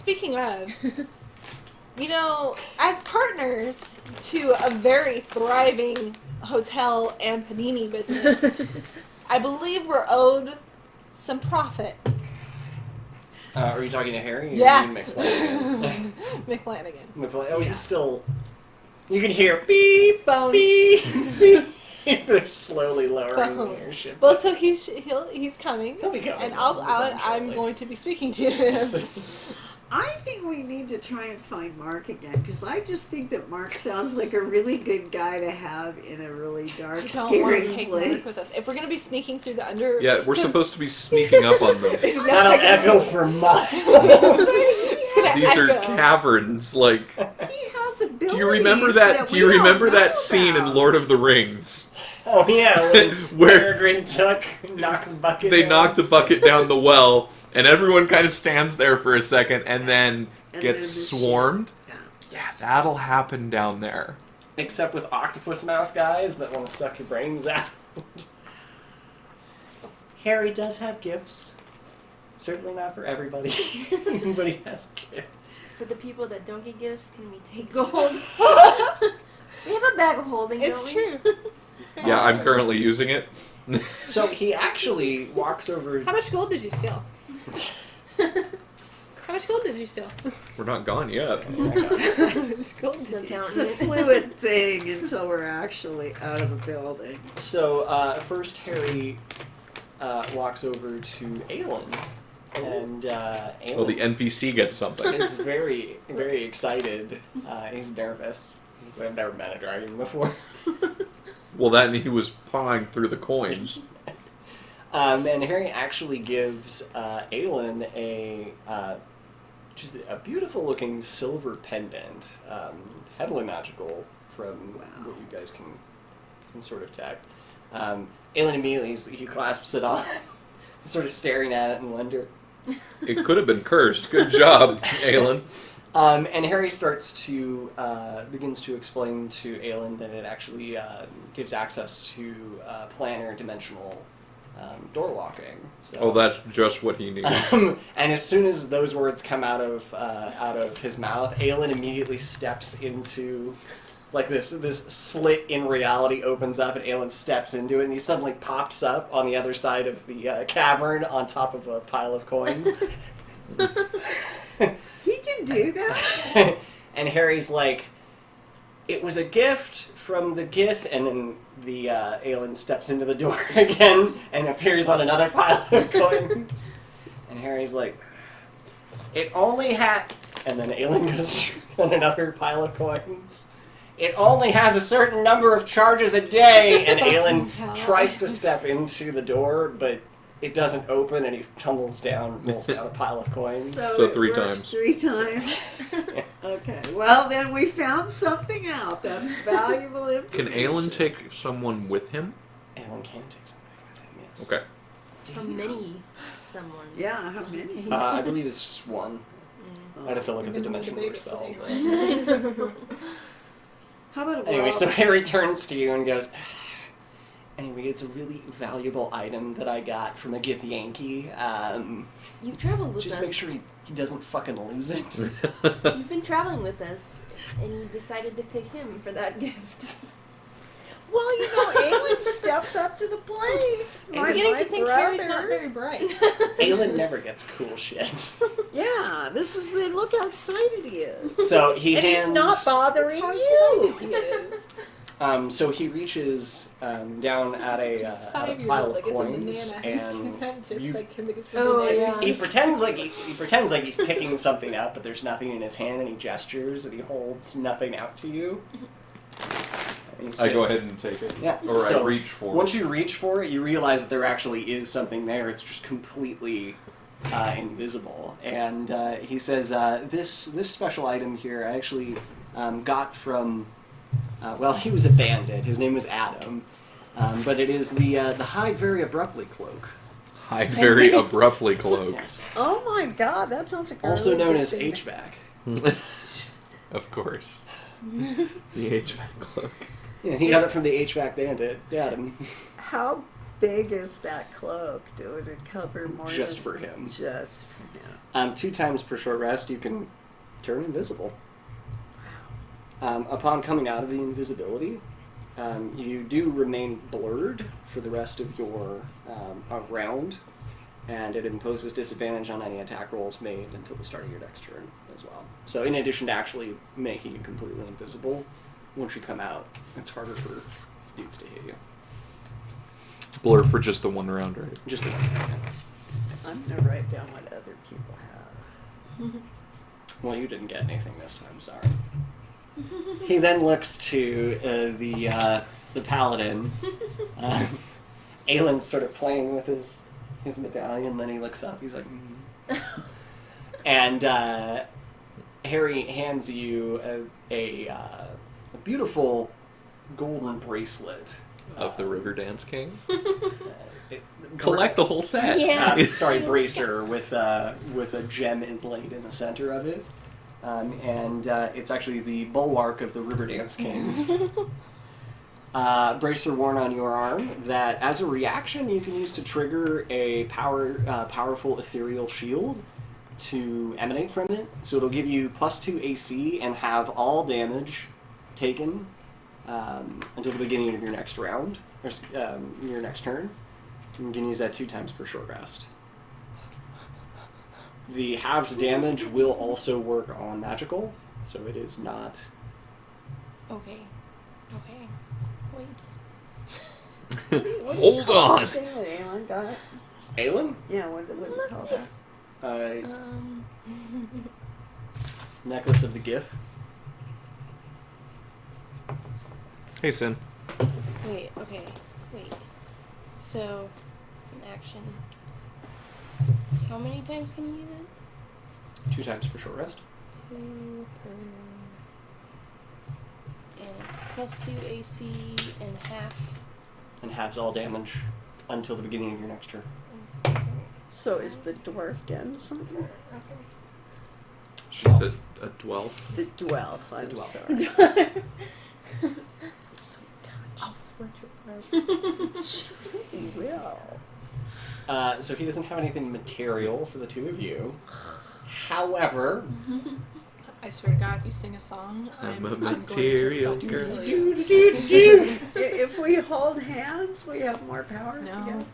speaking of, as partners to a very thriving hotel and panini business, I believe we're owed some profit. Are you talking to Harry? Or Yeah. you mean McFlanagan? McFlanagan. Oh, he's still... You can hear beep, Phone. beep, beep. They're slowly lowering Phone. the airship. Well, so he's coming. He'll be coming. And I'm going to be speaking to him. I think we need to try and find Mark again, because I just think that Mark sounds like a really good guy to have in a really dark, scary place. With us. If we're going to be sneaking through the under... Yeah, we're supposed to be sneaking up on them. That'll echo for miles. These are caverns, like... He has abilities. Do you remember that? Do you remember that scene in Lord of the Rings? Oh yeah, where Peregrine Took knocked the bucket. They down. knock the bucket down the well, and everyone kind of stands there for a second, and then gets swarmed. Yeah. Yes. That'll happen down there. Except with octopus mouth guys that want to suck your brains out. Harry does have gifts. Certainly not for everybody. Everybody has gifts. For the people that don't get gifts, can we take gold? We have a bag of holding, It's don't true. we? Yeah, I'm currently using it. So he actually walks over... How much gold did you steal? How much gold did you steal? We're not gone yet. Oh my God. How much gold did you It's a fluid thing until we're actually out of the building. So, first Harry walks over to Aelin. And Aelin Oh, the NPC gets something. is very, very excited. He's nervous. I've never met a dragon before. Well, that and he was pawing through the coins. And Harry actually gives Aelin just a beautiful-looking silver pendant, heavily magical from what you guys can sort of detect. Aelin immediately he clasps it on, sort of staring at it in wonder. It could have been cursed. Good job, Aelin. And Harry begins to explain to Aelin that it actually gives access to planar dimensional door walking. So, Oh, that's just what he needed. and as soon as those words come out of his mouth, Aelin immediately steps into like this slit in reality opens up, and Aelin steps into it, and he suddenly pops up on the other side of the cavern on top of a pile of coins. He can do that? And Harry's like, it was a gift from the Gith, and then the Aelin steps into the door again and appears on another pile of coins. And Harry's like, it only had... And then Aelin goes on another pile of coins. It only has a certain number of charges a day. And Aelin tries to step into the door, but it doesn't open, and he tumbles down, rolls down a pile of coins. So 3 it works times. 3 times? Okay. Well, then we found something out. That's valuable Can information. Aelin take someone with him? Aelin can take somebody with him, yes. Okay. How many someone? Yeah, how many? I believe it's just one. I'd have to look at the dimension door spell. But... How about a Anyway, wild- so Harry turns to you and goes, anyway, it's a really valuable item that I got from a Gith Yankee. You've traveled with Just us. make sure he doesn't fucking lose it. You've been traveling with us, and you decided to pick him for that gift. Well, Aelin steps up to the plate. I'm beginning to think Harry's not very bright. Aelin never gets cool shit. Yeah, look how excited he is. So he And hands... he's not bothering you. So he reaches down at a pile of coins, and you... He pretends like he's picking something up, but there's nothing in his hand, and he gestures, and he holds nothing out to you. I go ahead and take it. Yeah. Or So I reach for once it. you reach for it, you realize that there actually is something there. It's just completely invisible. And he says, this special item here I actually got from... he was a bandit. His name was Adam. But it is the Hide Very Abruptly cloak. Hide very abruptly cloak. Yes. Oh my god, that sounds like a Also really known good as thing. HVAC. Of course. The HVAC cloak. Yeah, he got it from the HVAC bandit, Adam. How big is that cloak? Would it cover more? Just for him. Just for him. 2 times per short rest, you can turn invisible. Upon coming out of the invisibility, you do remain blurred for the rest of your round, and it imposes disadvantage on any attack rolls made until the start of your next turn as well. So in addition to actually making you completely invisible, once you come out, it's harder for dudes to hit you. Blur for just the one round, right? Just the one round. I'm going to write down what other people have. Well, you didn't get anything this time, sorry. He then looks to the paladin. Aylin's sort of playing with his medallion, then he looks up, he's like, And Harry hands you a beautiful golden bracelet. Of the River Dance King? Collect the whole set. Yeah. Sorry, bracer with a gem inlaid in the center of it. And it's actually the bulwark of the Riverdance King. Bracer worn on your arm that, as a reaction, you can use to trigger a powerful ethereal shield to emanate from it. So it'll give you +2 AC and have all damage taken until the beginning of your next round, or your next turn. You can use that 2 times per short rest. The halved damage will also work on magical, so it is not... Okay. Wait. What do you Hold call on. the thing that Alan got? Aylin? Yeah, what do you call that? Necklace of the Gif. Hey, Sin. Wait. So, it's an action. How many times can you use it? 2 times per short rest. 2 per... And it's +2 AC and half. And halves all damage until the beginning of your next turn. So is the dwarf getting something? Okay. She said a 12. The dwarf, I'm The dwarf. sorry. So I'll touched. slit your throat. He will. So he doesn't have anything material for the two of you. However... I swear to God, if you sing a song, I'm I'm a going material to girl. fucking kill you. If we hold hands, we have more power No.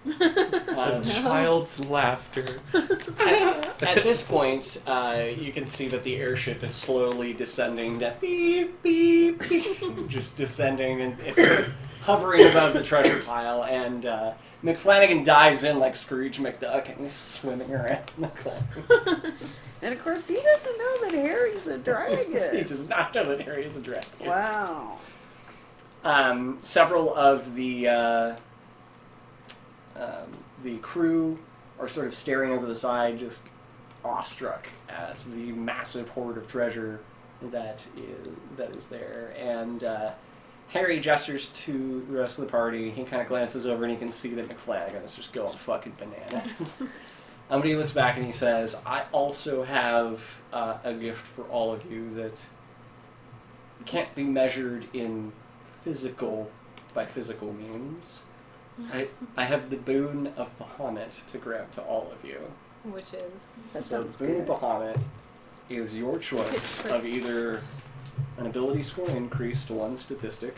Um, Child's laughter. At this point, you can see that the airship is slowly descending. Beep, beep, beep, just descending, and it's sort of hovering above the treasure pile. And McFlanagan dives in like Scrooge McDuck, and he's swimming around in the corner. And of course, he doesn't know that Harry's a dragon. He does not know that Harry is a dragon. Wow. Several of the crew are sort of staring over the side, just awestruck at the massive hoard of treasure that is there. And Harry gestures to the rest of the party. He kind of glances over and he can see that McFlanagan is just going fucking bananas. But he looks back and he says, I also have a gift for all of you that can't be measured in by physical means. I have the boon of Bahamut to grant to all of you. Which is... That So sounds the boon good. of Bahamut is your choice of either an ability score increase to 1 statistic,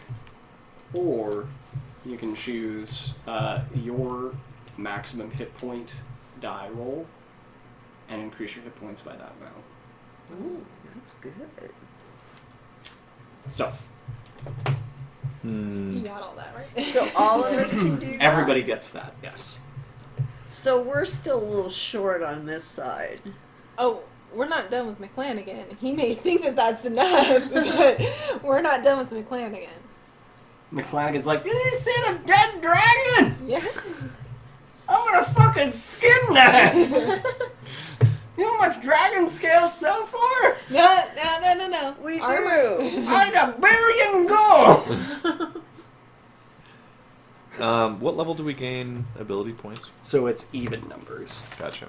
or you can choose your maximum hit point die roll and increase your hit points by that amount. Ooh, that's good. So, You got all that, right? So all of us can do that? everybody gets that, yes. So we're still a little short on this side. Oh, we're not done with McFlanagan. He may think that that's enough, but we're not done with McFlanagan. McFlanagan's like, did you see the dead dragon? Yeah. I'm gonna fucking skin that! You know how much dragon scales sell for? No. We Armor. do. I got $1 billion gold! What level do we gain ability points? So it's even numbers. Gotcha.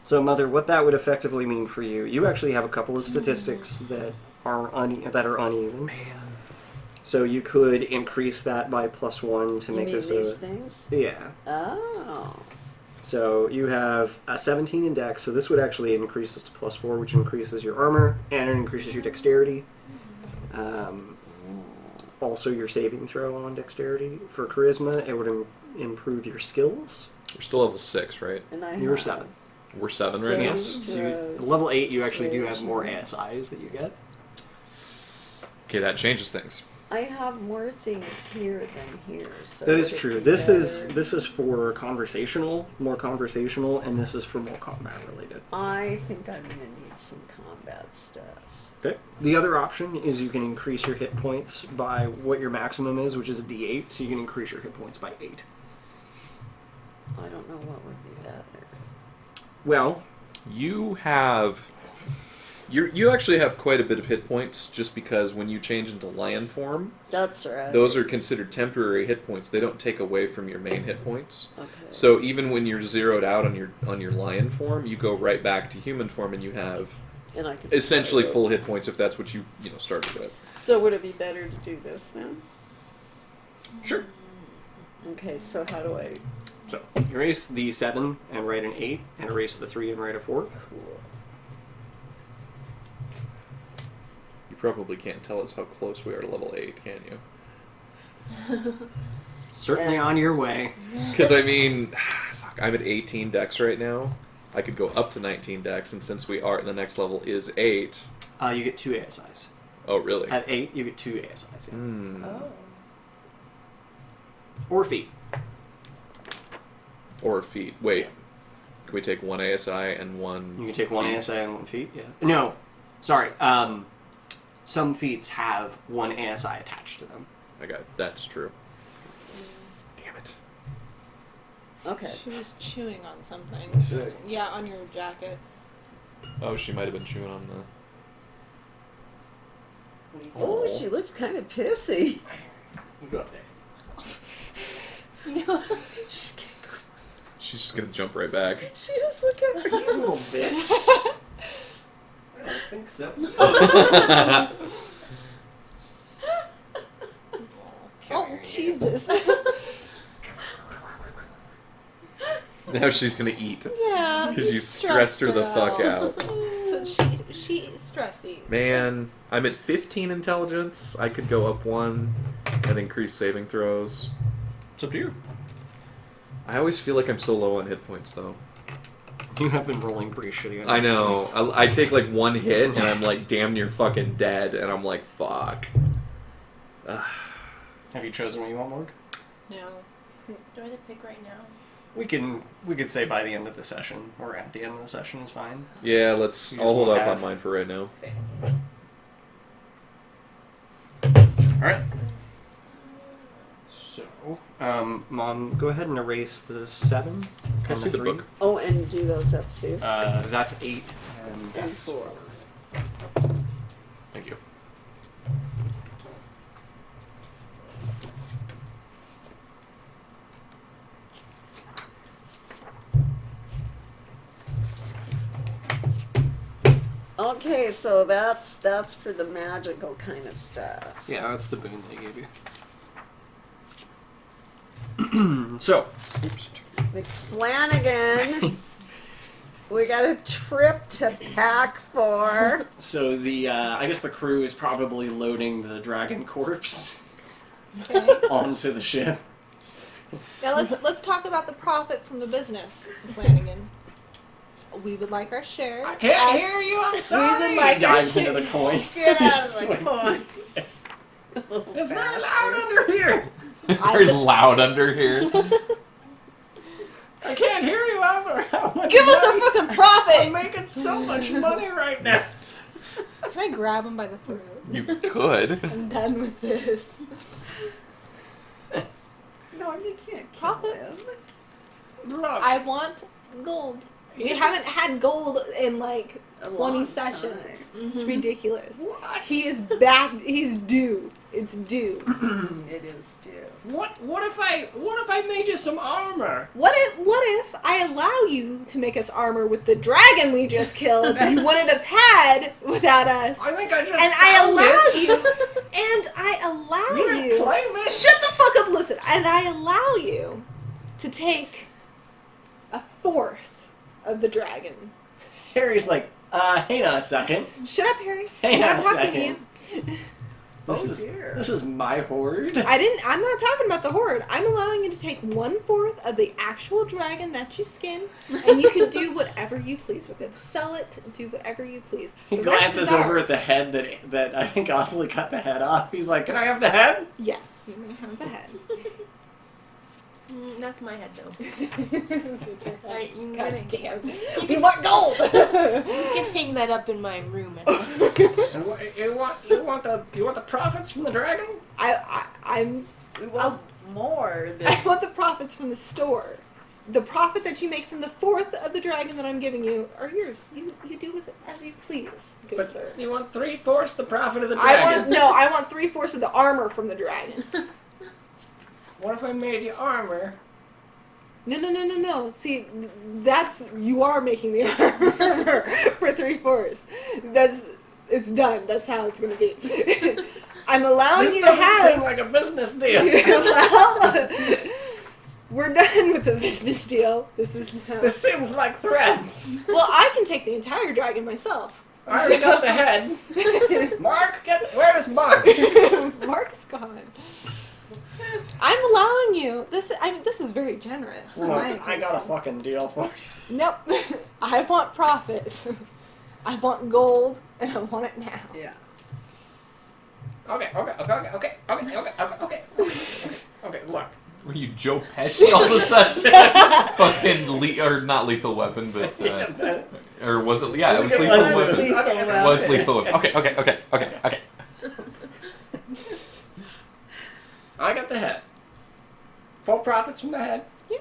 So, Mother, what that would effectively mean for you, you actually have a couple of statistics that are uneven. Man. So you could increase that by +1 to You make mean this these a... things? Yeah. Oh. So you have a 17 in Dex, so this would actually increase this to +4, which increases your armor, and it increases your dexterity. Also your saving throw on dexterity. For charisma, it would improve your skills. We're still level 6, right? And I You're have 7. We're 7 right now? Yes. So level 8, you actually do have more Persuasion. ASIs that you get. Okay, that changes things. I have more things here than here. So That is would it true. be This better? is for conversational, more conversational, and this is for more combat related. I think I'm gonna need some combat stuff. Okay. The other option is you can increase your hit points by what your maximum is, which is a D8, so you can increase your hit points by 8. I don't know what would be better. Well, You have... You actually have quite a bit of hit points, just because when you change into lion form, That's right. those are considered temporary hit points. They don't take away from your main hit points. Okay. So even when you're zeroed out on your lion form, you go right back to human form, and you have And I could essentially start full hit points if that's what you started with. So would it be better to do this then? sure. Okay, so how do I... So, erase the 7 and write an 8, and erase the 3 and write a 4. Cool. You probably can't tell us how close we are to level 8, can you? Certainly on your way. Because, I mean, fuck, I'm at 18 dex right now. I could go up to 19 dex, and since we are, the next level is 8. You get 2 ASIs. Oh, really? At 8, you get 2 ASIs. Yeah. Hmm. Oh. Or feet. Or feet. Wait. Can we take 1 ASI and 1... You can take 1 feet? ASI and 1 feet, yeah. No, sorry. Some feats have 1 ASI attached to them. That's true. Damn it. Okay. She was chewing on something. Good. Yeah, on your jacket. Oh, she might have been chewing on the... Oh, she looks kind of pissy. You go up there. No. She's just gonna jump right back. She just looked at You her. little bitch. I don't think so. Oh, Jesus. Now she's gonna eat. Yeah. Because you stressed her the fuck out. So she's stressy. Man, I'm at 15 intelligence. I could go up 1 and increase saving throws. It's up to you. I always feel like I'm so low on hit points, though. You have been rolling pretty shitty. I know. I take like 1 hit, and I'm like damn near fucking dead, and I'm like, fuck. Have you chosen what you want, Morg? No. Do I have to pick right now? We could say by the end of the session, or at the end of the session is fine. Yeah, You I'll just hold won't off have- on mine for right now. Same. Alright. So, Mom, go ahead and erase the 7 Can I and see the 3. book? Oh, and do those up too. That's 8 and And that's 4. Thank you. Okay, so that's for the magical kind of stuff. Yeah, that's the boon they gave you. So, McFlanagan, we got a trip to pack for. so the I guess the crew is probably loading the dragon corpse Okay. onto the ship. Now let's talk about the profit from the business, Flanagan. We would like our share. I can't as- hear you. I'm sorry. would like he dives our into the coins. Get out of the coin. It's very loud under here. Very loud under here. I can't hear you, Albert. Give us our fucking I'm profit! making so much money right now. Can I grab him by the throat? You could. I'm done with this. No, you can't kill Profit. him. Look, I want gold. We haven't had gold in like A 20 long sessions. time. It's ridiculous. what? He is back. He's due. It's due. It is due. What if I made you some armor? What if I allow you to make us armor with the dragon we just killed? You wouldn't have had without us. I think I just And I found allowed it. you And I allow You you. didn't claim it. Shut the fuck up, listen. And I allow you to take a fourth of the dragon. Harry's like, hang on a second. Shut up, Harry. Hang I'm on not a talking second. to you. Dear. This is my hoard. I'm not talking about the horde. I'm allowing you to take 1/4 of the actual dragon that you skin, and you can do whatever you please with it. Sell it, do whatever you please. He The rest glances is over ours. at the head that I think Osley cut the head off. He's like, can I have the head? Yes, you may have the head. That's my head, though. Right, you God can- damn. You We can, want gold! you can hang that up in my room. And you want the profits from the dragon? We want more than. I want the profits from the store. The profit that you make from the fourth of the dragon that I'm giving you are yours. You do with it as you please, good But sir. you want 3/4 the profit of the dragon. I want 3/4 of the armor from the dragon. What if I made you armor? No. See, you are making the armor for 3/4. It's done. That's how it's going to be. I'm allowing This you to doesn't have. seem like a business deal. Well, we're done with the business deal. This is now. This seems like threats. Well, I can take the entire dragon myself. I already got the head. Mark, where is Mark? Mark's gone. I'm allowing you. This is very generous. in my Look, I got a opinion. fucking deal for you. Nope. I want profit. I want gold, and I want it now. Yeah. Okay, look. Were you Joe Pesci all of a sudden? Fucking or not Lethal Weapon, but or was it? Yeah, it was It Lethal was Weapon. Lethal Weapon. It was Lethal Weapon. Okay. I got the head. Full profits from the head. Yeah.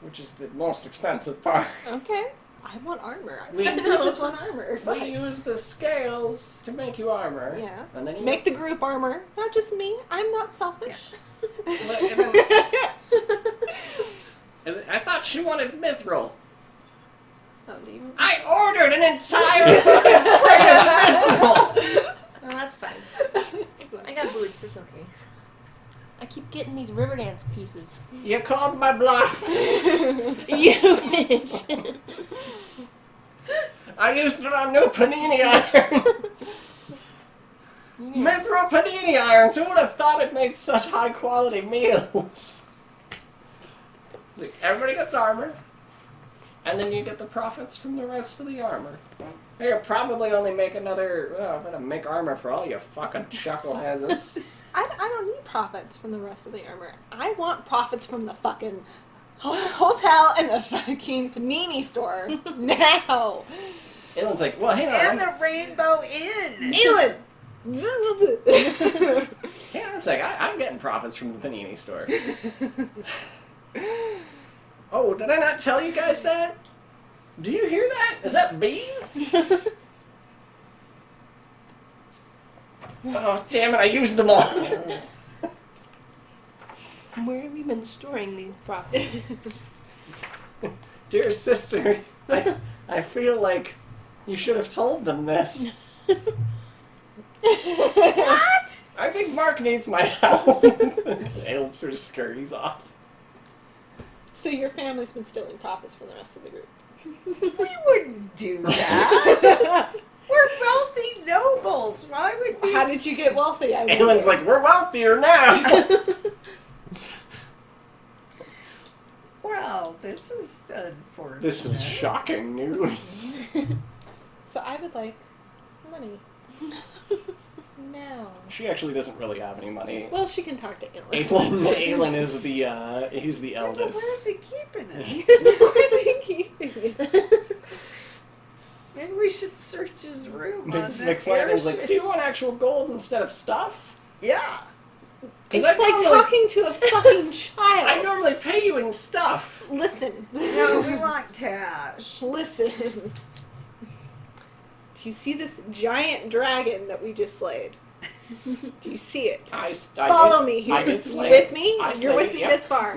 Which is the most expensive part. Okay. I want armor. I We- just want armor. We use the scales to make you armor. Yeah. And then you Make the group armor, not just me. I'm not selfish. I thought she wanted mithril. Oh, do you? I ordered an entire fucking crate of mithril. Oh, that's fine. I got boots. It's okay. I keep getting these river dance pieces. You called my bluff. You bitch. I used it on new panini irons. Mithril panini irons. Who would have thought it made such high quality meals? It's like, everybody gets armor, and then you get the profits from the rest of the armor. You'll probably only make another. I'm gonna make armor for all you fucking chuckleheads. I don't need profits from the rest of the armor. I want profits from the fucking hotel and the fucking panini store now. Aelin's like, well, hang And on. the Rainbow Inn. Aelin! Hang on a sec. I'm getting profits from the panini store. Oh, did I not tell you guys that? Do you hear that? Is that bees? Oh, damn it, I used them all. Where have you been storing these profits? Dear sister, I feel like you should have told them this. What? I think Mark needs my help. Aelin sort of scurries off. So your family's been stealing profits from the rest of the group. We wouldn't do that. We're wealthy nobles. Why would we? How did you get wealthy? Aelin's like, we're wealthier now. Well, this is unfortunate. This is shocking news. So I would like money. Now. She actually doesn't really have any money. Well, she can talk to Aelin. Aelin is he's the Yeah, but eldest. where's he keeping it? Where's he keeping it? Maybe we should search his room on the McFlanagan's like, airship. so you want actual gold instead of stuff? Yeah. It's I like normally- talking to a fucking I child. normally pay you in stuff. Listen. No, we want cash. Listen. Do you see this giant dragon that we just slayed? Do you see it? I Follow did, me here. I did You slay with it. me? I You're slayed with it, me yep. this far.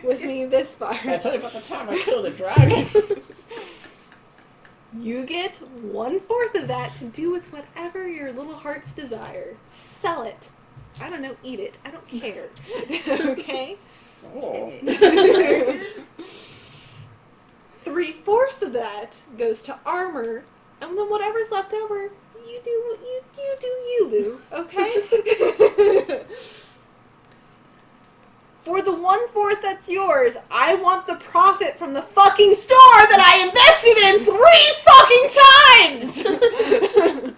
With me this far. Can I tell you about the time I killed a dragon? You get 1/4 of that to do with whatever your little heart's desire. Sell it. I don't know, eat it. I don't care. Okay? Oh. 3/4 of that goes to armor, and then whatever's left over, you do what you do you, boo. Okay? For the 1/4 that's yours, I want the profit from the fucking store that I invested in 3 fucking times!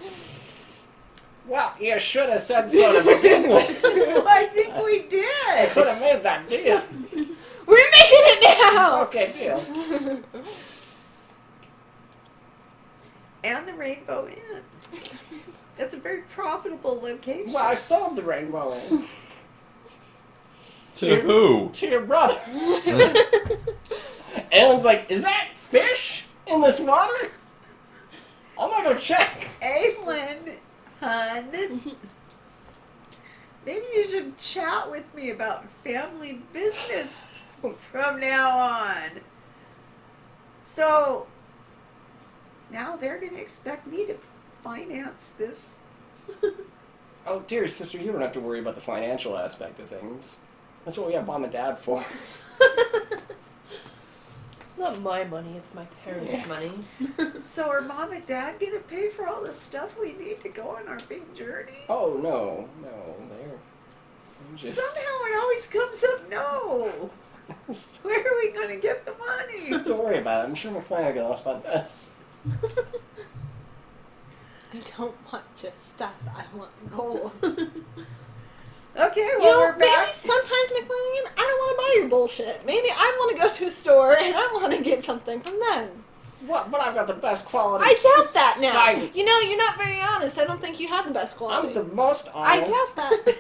Well, you should have said so to begin with. I think we I did. could have made that deal. We're making it now! Okay, deal. And the Rainbow Inn. That's a very profitable location. Well, I sold the Rainbow Inn. To who? To your brother. Alan's like, is that fish in this water? I'm gonna go check. Aylin, hun, maybe you should chat with me about family business from now on. So, now they're going to expect me to finance this. Oh, dear sister, you don't have to worry about the financial aspect of things. That's what we have Mom and Dad for. It's not my money, it's my parents' money. So are Mom and Dad going to pay for all the stuff we need to go on our big journey? Oh, no, they're just... Somehow it always comes up no. Where are we going to get the money? Don't worry about it. I'm sure McFly will fund this. I don't want just stuff, I want gold. Okay, well, You know, we're back. maybe sometimes, McLennan, I don't want to buy your bullshit. Maybe I want to go to a store and I want to get something from them. What? But I've got the best quality. I doubt that now. Fine. You know, you're not very honest. I don't think you have the best quality. I'm the most I honest. doubt that.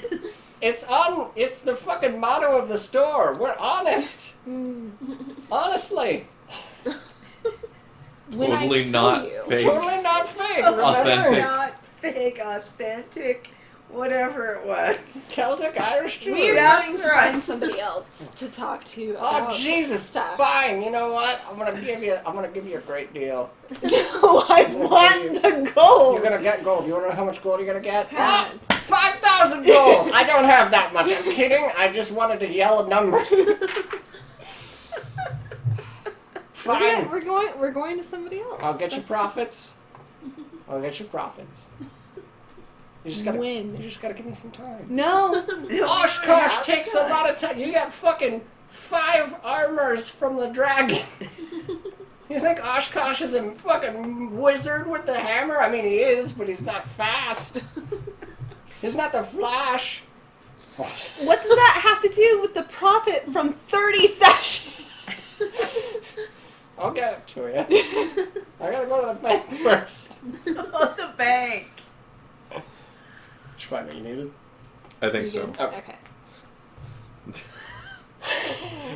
It's the fucking motto of the store. We're honest. Honestly. When Totally I kill not you. fake. Totally not fake. Remember? Authentic. Not fake, authentic, whatever it was. Celtic Irish Jew. We're That's going to right. find somebody else to talk to Oh about Jesus! stuff. Fine. You know what? I'm gonna give you a great deal. No, I want the gold. You're gonna get gold. You wanna know how much gold you're gonna get? How much? 5,000 gold. I don't have that much. I'm kidding. I just wanted to yell a number. Fine. We're going to somebody else. I'll get you That's profits. I'll get you profits. You just gotta When? You just gotta give me some time. No. Oshkosh takes a lot of time. You got fucking 5 armors from the dragon. You think Oshkosh is a fucking wizard with the hammer? I mean, he is, but he's not fast. He's not the Flash. What does that have to do with the profit from 30 sessions? I'll get it to you. I gotta go to the bank first. Oh, the bank. Did you find what you needed? I think You so. good? Okay.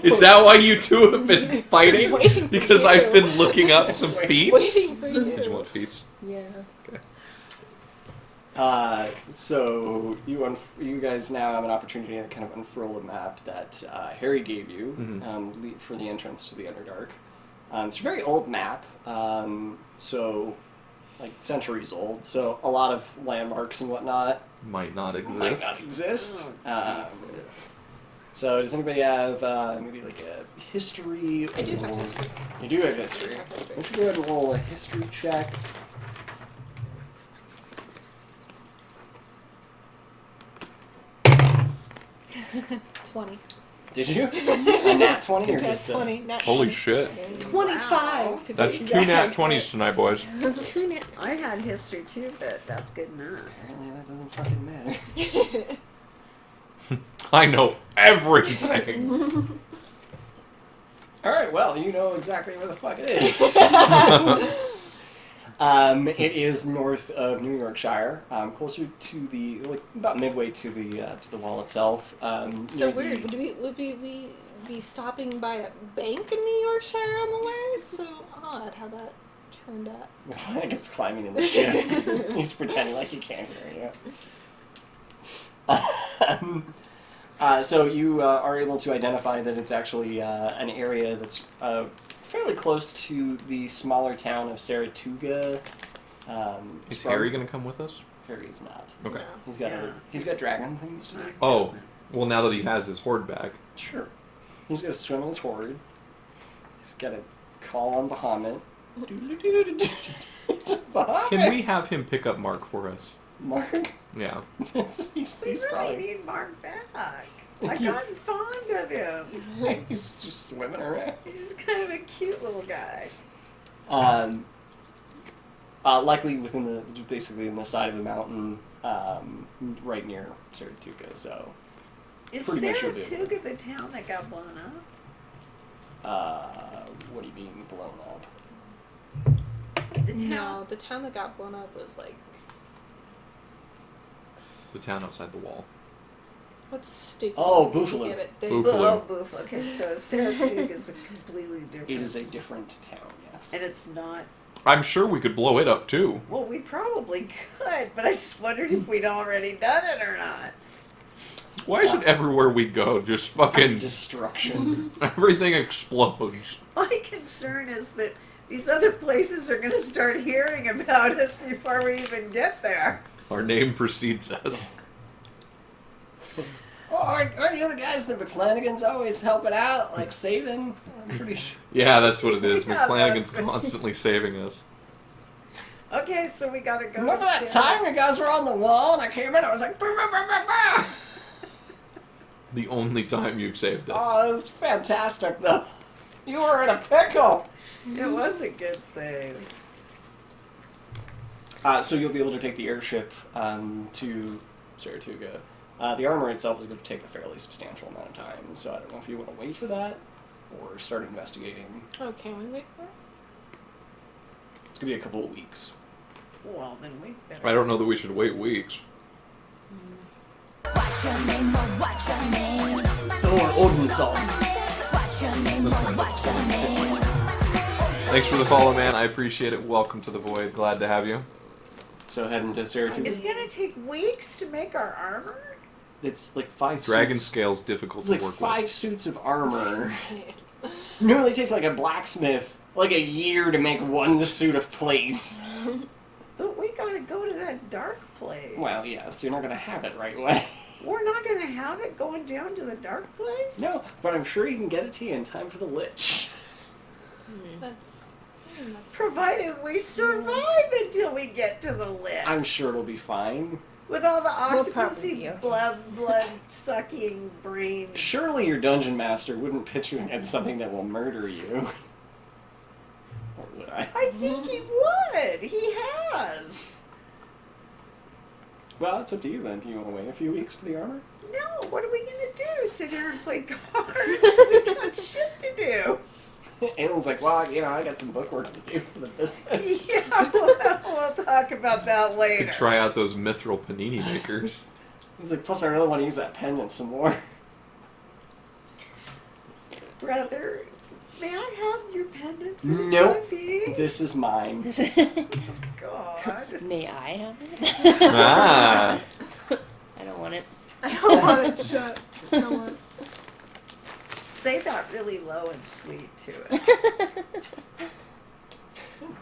Is that why you two have been fighting? Waiting for Because you. I've been looking up some feats? Waiting for you. Did you want feats? Yeah. So you guys now have an opportunity to kind of unfurl a map that Harry gave you for the entrance to the Underdark. It's a very old map, so like centuries old. So a lot of landmarks and whatnot Might not exist. might not exist. Oh, Jesus. So does anybody have maybe like a history? I do have roll? history. You do have history. We should go ahead and roll a history check. $20. Did you? A nat 20 or just a... 20. Nat Holy shit. 25 to be That's 2 exact. nat 20s tonight, boys. 2 nat. I had history too, but that's good enough. Apparently that doesn't fucking matter. I know everything. Alright, well, you know exactly where the fuck it is. It is north of New Yorkshire, closer to the, like, about midway to the wall itself. So near weird. the- Would we be stopping by a bank in New Yorkshire on the way? It's so odd how that turned out. Like it's climbing in the ship. He's pretending like he can't hear you. So you are able to identify that it's actually an area that's fairly close to the smaller town of Saratoga. Is Harry going to come with us? Harry's not. Okay. No. He's got dragon things to do. Oh, well, now that he has his horde back. Sure. He's got to swim in his horde. He's got to call on Bahamut. Can we have him pick up Mark for us? Mark? Yeah. he's We really need Mark back. I gotten fond of him. He's just swimming around. He's just kind of a cute little guy. Likely basically in the side of the mountain, right near Saratoga. So. Is Pretty much you'll be Saratoga the town that got blown up? What do you mean blown up? The town. No, the town that got blown up was like. The town outside the wall. What's stupid? Oh, name Buffalo. you give it? Buffalo. Oh, Buffalo. Okay, so Saratoga is a completely different. It is a different town, yes. And it's not. I'm sure we could blow it up, too. Well, we probably could, but I just wondered if we'd already done it or not. Why should everywhere we go just fucking... Destruction. everything explodes? My concern is that these other places are going to start hearing about us before we even get there. Our name precedes us. Oh, aren't you the guys that McFlanagan's always helping out, like saving? I'm pretty sure. Yeah, that's what it is. Yeah, McFlanagan's that's- constantly saving us. Okay, so we got to go. Remember to that time you guys were on the wall and I came in and I was like, bah, bah, bah, bah, bah. The only time you've saved us. Oh, it was fantastic though. You were in a pickle. It was a good save. So you'll be able to take the airship to Saratoga. The armor itself is going to take a fairly substantial amount of time, so I don't know if you want to wait for that or start investigating. Oh, can we wait for it? It's going to be a couple of weeks. Well, then we better. I don't know that we should wait weeks. What's your name? What's your name? Or Odin song. What's your name? What's your name? Thanks for the follow, man. I appreciate it. Welcome to the Void. Glad to have you. So heading to Saratoga. It's going to take weeks to make our armor? It's like 5 Dragon suits. scale's difficult It's to like work 5 with. suits of armor. Normally it takes like a blacksmith like a year to make one suit of plate. But we got to go to that dark place. Well, yeah, so you're not going to have it right away. We're not going to have it going down to the dark place? No, but I'm sure you can get it to you in time for the Lich. That's Provided we survive until we get to the lip. I'm sure it'll be fine. With all the We'll probably octopusy be okay. blood sucking brain. Surely your dungeon master wouldn't pitch you against something that will murder you. Or would I? I think he would. He has. Well, it's up to you then. Do you want to wait a few weeks for the armor? No, what are we going to do? Sit here and play cards? We got shit to do. Aelin's like, well, I got some bookwork to do for the business. Yeah, we'll talk about that later. Could try out those mithril panini makers. He's like, plus I really want to use that pendant some more. Brother, may I have your pendant for Nope. the time This is mine. being? God. May I have it? Ah! I don't want it. I don't want it shut. I don't want it. Say that really low and sweet to it.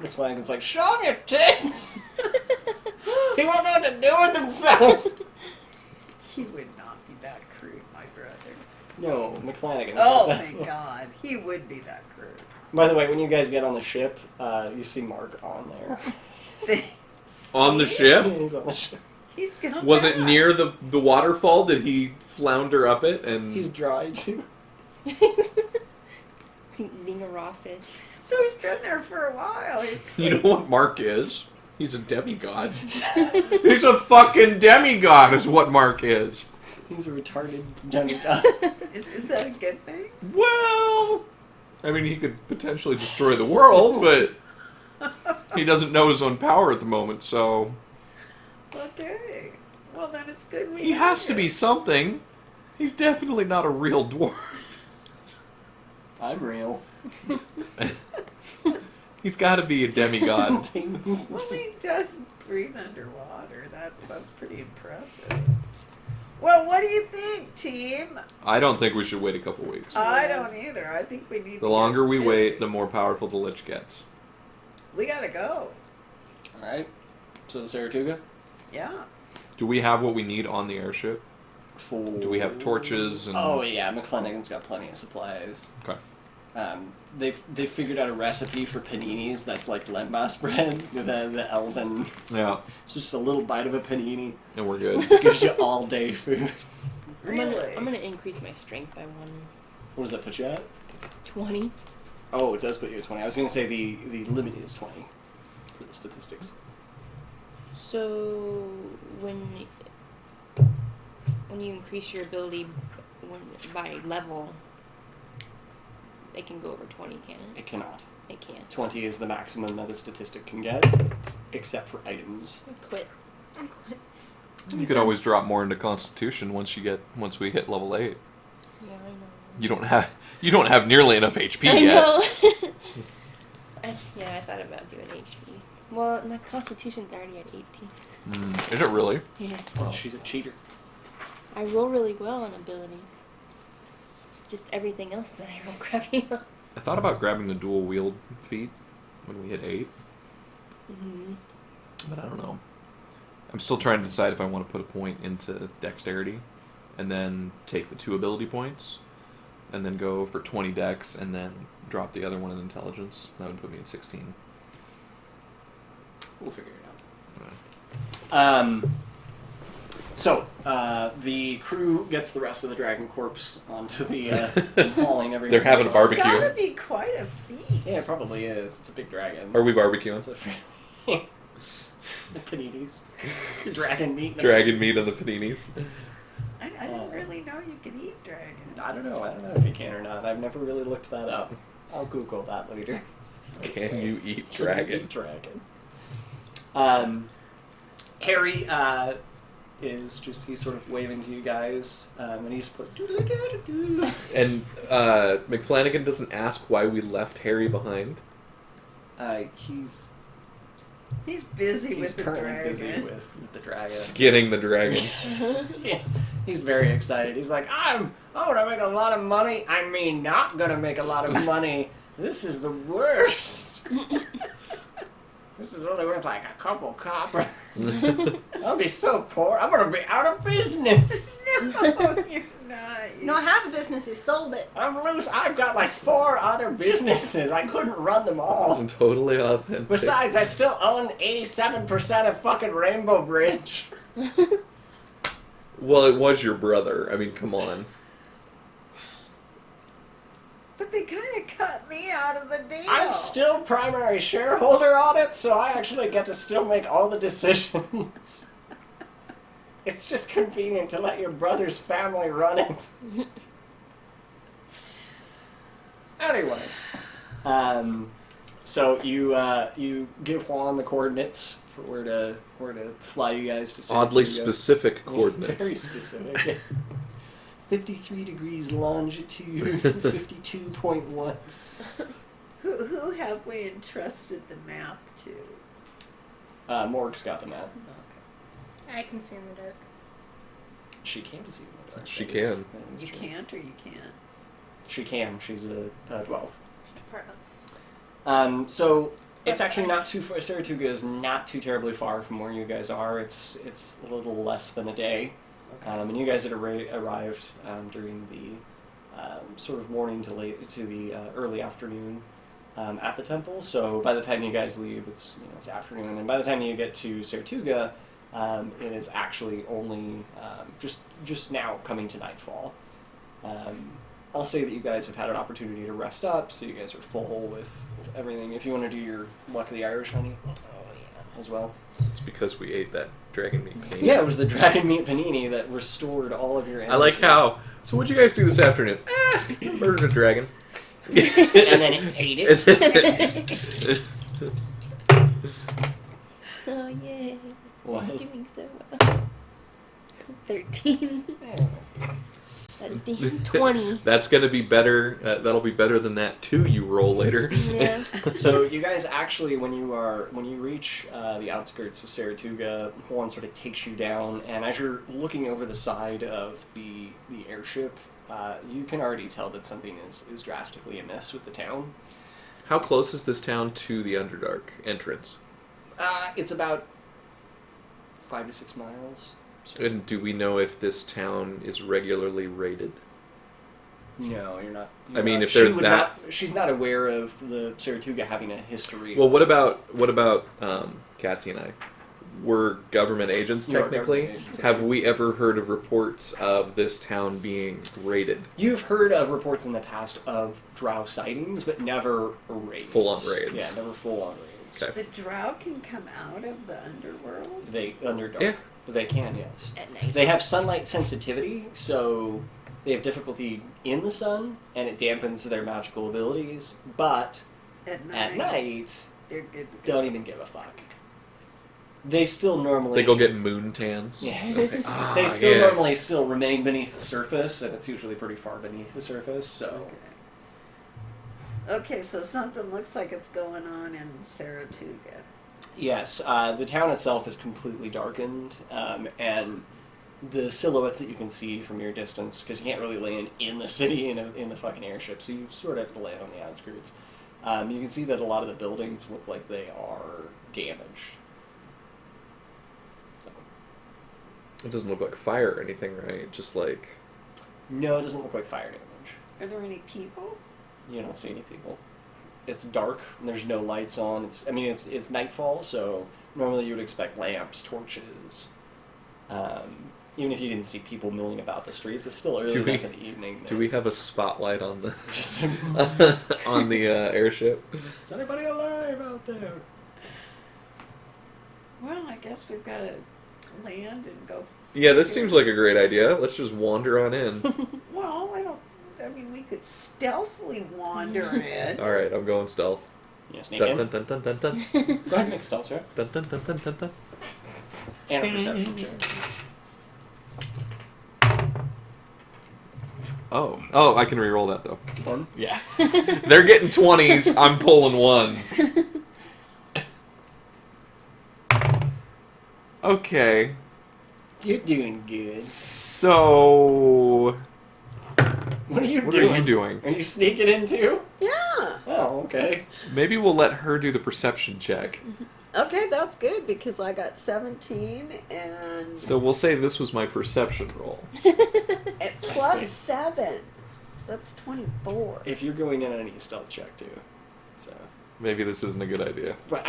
McFlanagan's like, show him your tits! He won't know what to do with himself! He would not be that crude, my brother. No, McFlanagan's Oh, like that. thank God. He would be that crude. By the way, when you guys get on the ship, you see Mark on there. On the ship? He's on the ship. He's gone Was it back. near the waterfall? Did he flounder up it? And He's dry too. Being a raw fish. So he's been there for a while. He's you know what Mark is? He's a demigod. He's a fucking demigod is what Mark is. He's a retarded demigod. is that a good thing? Well, I mean, he could potentially destroy the world, but he doesn't know his own power at the moment, so... Okay. Well, then it's good we He have has to you. be something. He's definitely not a real dwarf. I'm real. He's got to be a demigod. Well, he does breathe underwater. That's pretty impressive. Well, what do you think, team? I don't think we should wait a couple weeks. I don't either. I think we need. The to longer get we busy. wait, the more powerful the Lich gets. We gotta go. All right. So the Saratoga. Yeah. Do we have what we need on the airship? Do we have torches? And... Oh yeah, McFlanagan's got plenty of supplies. Okay. They figured out a recipe for paninis that's like lembas bread with the elven. Yeah. It's just a little bite of a panini. And we're good. Gives you all day food. Really? I'm gonna increase my strength by 1. What does that put you at? 20. Oh, it does put you at 20. I was going to say the limit is 20 for the statistics. So when you increase your ability by level, it can go over 20, can it? It cannot. It can't. 20 is the maximum that a statistic can get, except for items. I quit. You could always drop more into Constitution once we hit level 8. Yeah, I know. You don't have nearly enough HP I yet. know. I thought about doing HP. Well, my Constitution's already at 18. Is it really? Yeah. Well, she's a cheater. I roll really well on abilities. It's just everything else that I roll crappy on. I thought about grabbing the dual wield feat when we hit 8. Mm-hmm. But I don't know. I'm still trying to decide if I want to put a point into dexterity and then take the 2 ability points and then go for 20 dex and then drop the other one in intelligence. That would put me at 16. We'll figure it out. So, the crew gets the rest of the dragon corpse onto the hauling everything. They're having a barbecue. It's gotta be quite a feat. Yeah, it probably is. It's a big dragon. Are we barbecuing? The paninis. Dragon meat. Dragon meat on the paninis. I didn't really know you could eat dragon. I don't know if you can or not. I've never really looked that up. I'll Google that later. Can you eat Can you dragon? eat dragon? Harry is just, he's sort of waving to you guys, and he's put doodle-a-doo-doo. And McFlanagan doesn't ask why we left Harry behind. He's busy with the currently dragon. busy with the dragon. Skinning the dragon. Yeah, he's very excited. He's like, I'm gonna make a lot of money. I mean, not gonna make a lot of money. This is the worst. This is only worth like a couple copper. I'll be so poor. I'm gonna be out of business. No, you're not. No, half the business is sold it. I'm loose. I've got like 4 other businesses. I couldn't run them all. I'm totally authentic. Besides, I still own 87% of fucking Rainbow Bridge. Well, it was your brother. I mean, come on. But they kind of cut me out of the deal. I'm still primary shareholder on it, so I actually get to still make all the decisions. It's just convenient to let your brother's family run it. Anyway, so you give Juan the coordinates for where to fly you guys to. Oddly Saratoga. specific coordinates. Very specific. 53 degrees longitude, 52.1. Who have we entrusted the map to? Morg's got the map. I can see in the dark. She can see in the dark. She That is- can. that is You true. can't or you can't? She can. She's a 12. Part of. So it's actually not too far. Saratoga is not too terribly far from where you guys are. It's a little less than a day. And you guys had arrived during the sort of morning to the early afternoon at the temple. So by the time you guys leave, it's afternoon, and by the time you get to Saratoga, it is actually only just now coming to nightfall. I'll say that you guys have had an opportunity to rest up, so you guys are full with everything. If you want to do your Luck of the Irish, honey, as well. It's because we ate that dragon meat panini. Yeah, it was the dragon meat panini that restored all of your energy. I like how. So what'd you guys do this afternoon? Murdered a dragon. And then it ate it. Oh, yay. What? I'm doing so well. 13. That damn 20. That's gonna be better. That'll be better than that 2 you roll later. Yeah. So you guys actually, when you reach the outskirts of Saratoga, Juan sort of takes you down, and as you're looking over the side of the airship, you can already tell that something is drastically amiss with the town. How close is this town to the Underdark entrance? It's about 5 to 6 miles. So. And do we know if this town is regularly raided? No, you're not. I mean, if they're that... she's not aware of the Saratoga having a history. Well, what about Catzi and I? We're government agents, You are technically. government agents. Have we ever heard of reports of this town being raided? You've heard of reports in the past of drow sightings, but never raids. Full-on raids. Yeah, never full-on raids. Okay. The drow can come out of the underworld? They Underdark. Yeah. They can, yes. At night. They have sunlight sensitivity, so they have difficulty in the sun, and it dampens their magical abilities. But At night? at night, They're good to go. don't even give a fuck. They still normally They go get moon tans? Yeah. Okay. They still normally still remain beneath the surface, and it's usually pretty far beneath the surface. So Okay, so something looks like it's going on in Saratoga. yes, the town itself is completely darkened, and the silhouettes that you can see from your distance, because you can't really land in the city in the fucking airship, so you sort of have to land on the outskirts. You can see that a lot of the buildings look like they are damaged. So. It doesn't look like fire or anything, right? Just like... No, it doesn't look like fire damage. Are there any people? You don't see any people. It's dark, and there's no lights on. It's nightfall, so normally you would expect lamps, torches. Even if you didn't see people milling about the streets, it's still early enough in the evening. Do we have a spotlight on the Just on the airship? Is anybody alive out there? Well, I guess we've got to land and go. Yeah, this seems like a great idea. Let's just wander on in. Well, I mean, we could stealthily wander in. All right, I'm going stealth. Yeah, sneak Dun in. dun dun dun dun dun. Go ahead and make a stealth check. Dun dun dun dun dun dun. And a perception check. Oh, I can re-roll that though. One. Yeah. They're getting 20s. I'm pulling 1s. Okay. You're doing good. So, What are you what doing? are you doing? Are you sneaking in too? Yeah. Oh, okay. Maybe we'll let her do the perception check. Okay, that's good because I got 17 and So we'll say this was my perception roll. plus see. 7. So that's 24. If you're going in, I need a stealth check too. So. Maybe this isn't a good idea. But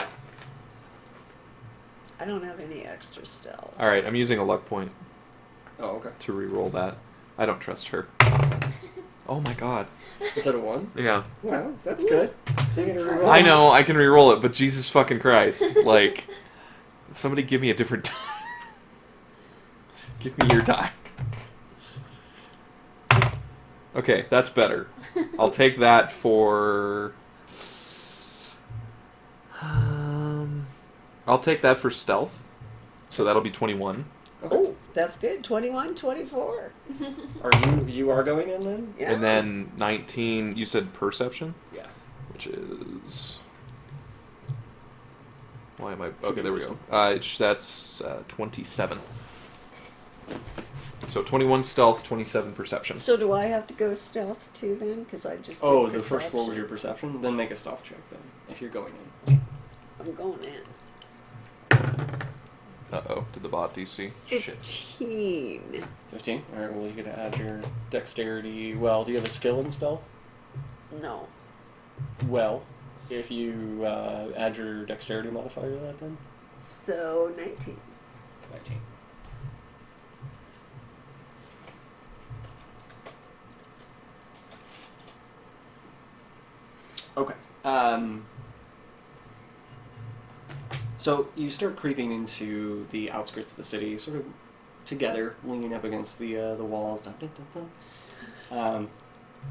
I don't have any extra stealth. All right, I'm using a luck point oh, okay. to re-roll that. I don't trust her. Oh my god. Is that a 1? Yeah. Well, that's good. You're gonna reroll. I know, I can re-roll it, but Jesus fucking Christ. Like, somebody give me a different die. Give me your die. Okay, that's better. I'll take that for... I'll take that for stealth. So that'll be 21. Oh, that's good. 21, 24. You are going in then? Yeah. And then 19, you said perception? Yeah. Which is... Why am I... Should Okay, be there we wisdom. go. That's 27. So 21 stealth, 27 perception. So do I have to go stealth too then? Because I just did Oh, the first roll was your perception? Then make a stealth check then, if you're going in. I'm going in. Uh-oh, did the bot DC? Shit. 15. 15? Alright, well, you could add your dexterity. Well, do you have a skill in stealth? No. Well, if you add your dexterity modifier to that then? So 19. 19. Okay. So you start creeping into the outskirts of the city, sort of together, leaning up against the walls. Dun, dun, dun, dun.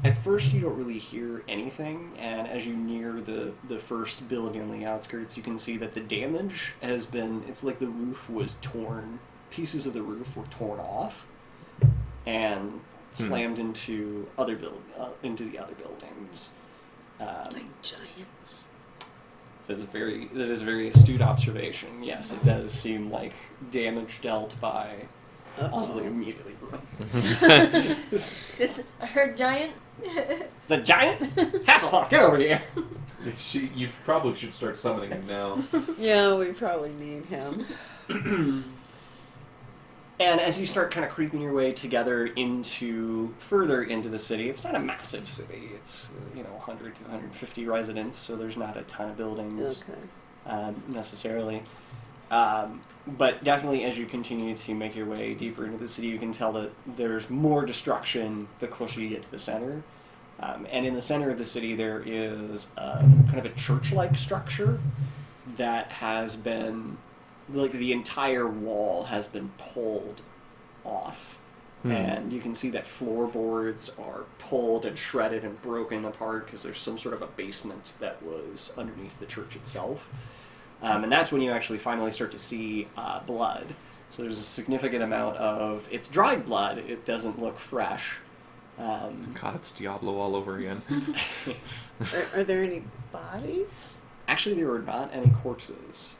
At first, you don't really hear anything, and as you near the first building on the outskirts, you can see that the damage has been. It's like the roof was torn. Pieces of the roof were torn off, and slammed into the other buildings. Like giants. That is a very astute observation. Yes, it does seem like damage dealt by also immediately. I heard giant. It's a giant? Hasselhoff, get over here! You probably should start summoning him now. Yeah, we probably need him. And as you start kind of creeping your way together further into the city, it's not a massive city. It's 100 to 150 residents, so there's not a ton of buildings necessarily. But definitely, as you continue to make your way deeper into the city, you can tell that there's more destruction the closer you get to the center. And in the center of the city, there is kind of a church-like structure that has been, like, the entire wall has been pulled off. And you can see that floorboards are pulled and shredded and broken apart because there's some sort of a basement that was underneath the church itself. And that's when you actually finally start to see blood. So there's a significant amount of... It's dried blood. It doesn't look fresh. God, it's Diablo all over again. Are there any bodies? Actually, there are not any corpses.